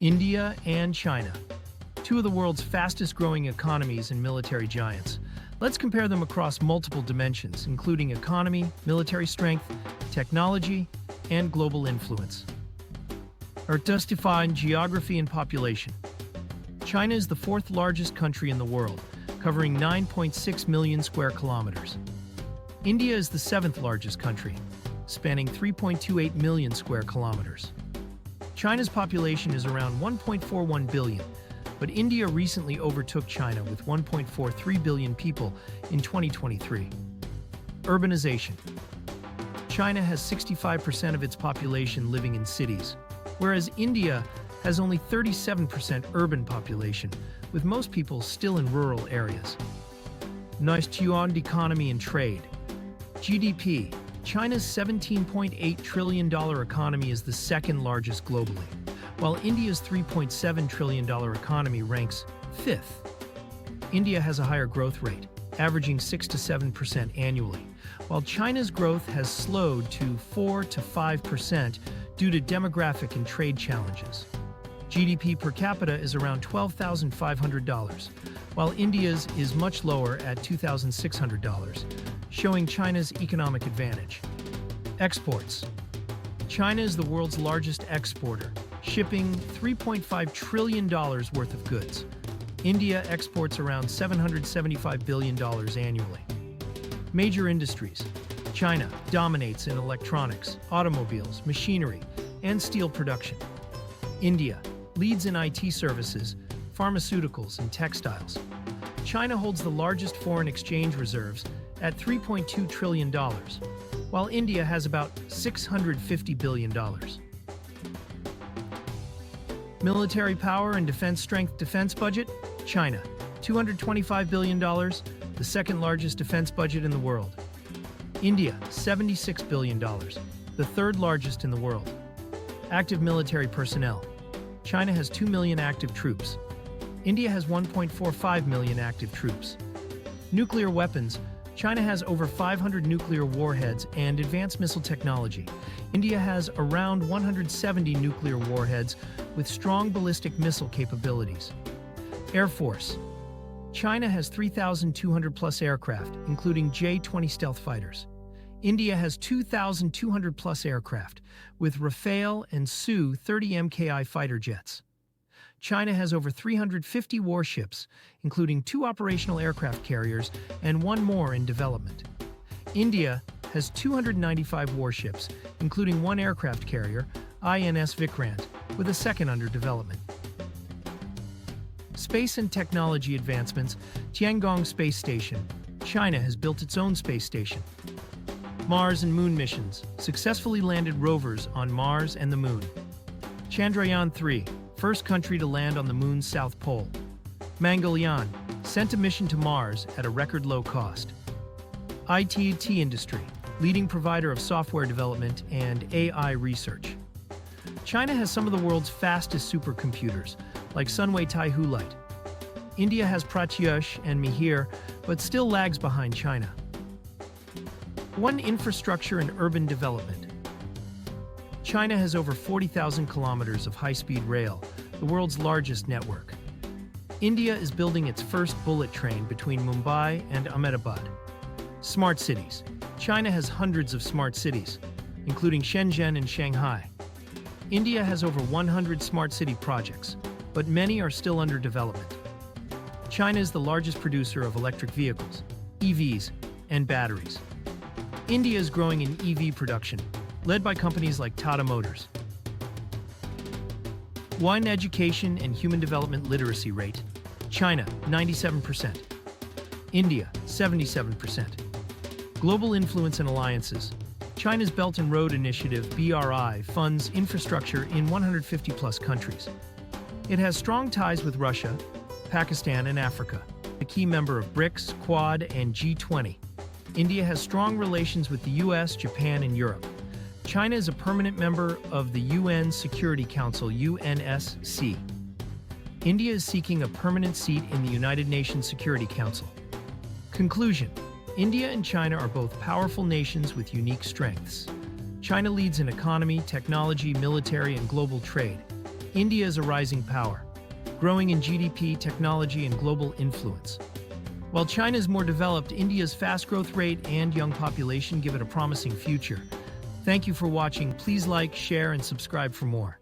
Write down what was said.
India and China, two of the world's fastest-growing economies and military giants. Let's compare them across multiple dimensions, including economy, military strength, technology, and global influence. Earth defined geography and population. China is the fourth largest country in the world, covering 9.6 million square kilometers. India is the seventh largest country, spanning 3.28 million square kilometers. China's population is around 1.41 billion, but India recently overtook China with 1.43 billion people in 2023. Urbanization. China has 65% of its population living in cities, whereas India has only 37% urban population, with most people still in rural areas. National economy and trade. GDP. China's $17.8 trillion economy is the second largest globally, while India's $3.7 trillion economy ranks fifth. India has a higher growth rate, averaging 6 to 7% annually, while China's growth has slowed to 4 to 5% due to demographic and trade challenges. GDP per capita is around $12,500, while India's is much lower at $2,600, showing China's economic advantage. Exports. China is the world's largest exporter, shipping $3.5 trillion worth of goods. India exports around $775 billion annually. Major industries. China dominates in electronics, automobiles, machinery, and steel production. India leads in IT services, pharmaceuticals, and textiles. China holds the largest foreign exchange reserves at $3.2 trillion, while India has about $650 billion. Military power and defense strength. Defense budget. China, $225 billion, the second largest defense budget in the world. India, $76 billion, the third largest in the world. Active military personnel. China has 2 million active troops. India has 1.45 million active troops. Nuclear weapons. China has over 500 nuclear warheads and advanced missile technology. India has around 170 nuclear warheads with strong ballistic missile capabilities. Air Force. China has 3,200-plus aircraft, including J-20 stealth fighters. India has 2,200-plus aircraft, with Rafale and Su-30 MKI fighter jets. China has over 350 warships, including 2 operational aircraft carriers and 1 more in development. India has 295 warships, including 1 aircraft carrier, INS Vikrant, with a second under development. Space and technology advancements. Tiangong Space Station. China has built its own space station. Mars and Moon missions. Successfully landed rovers on Mars and the Moon. Chandrayaan-3, first country to land on the Moon's south pole. Mangalyaan, sent a mission to Mars at a record low cost. IT industry, leading provider of software development and AI research. China has some of the world's fastest supercomputers, like Sunway Taihu Lite. India has Pratyush and Mihir, but still lags behind China. Infrastructure and urban development. China has over 40,000 kilometers of high-speed rail, the world's largest network. India is building its first bullet train between Mumbai and Ahmedabad. Smart cities. China has hundreds of smart cities, including Shenzhen and Shanghai. India has over 100 smart city projects, but many are still under development. China is the largest producer of electric vehicles, EVs, and batteries. India is growing in EV production, led by companies like Tata Motors. Education and human development literacy rate. China, 97%. India, 77%. Global influence and alliances. China's Belt and Road Initiative, BRI, funds infrastructure in 150-plus countries. It has strong ties with Russia, Pakistan, and Africa, a key member of BRICS, Quad, and G20. India has strong relations with the US, Japan, and Europe. China is a permanent member of the UN Security Council, UNSC. India is seeking a permanent seat in the United Nations Security Council. Conclusion. India and China are both powerful nations with unique strengths. China leads in economy, technology, military, and global trade. India is a rising power, growing in GDP, technology, and global influence. While China is more developed, India's fast growth rate and young population give it a promising future. Thank you for watching. Please like, share, and subscribe for more.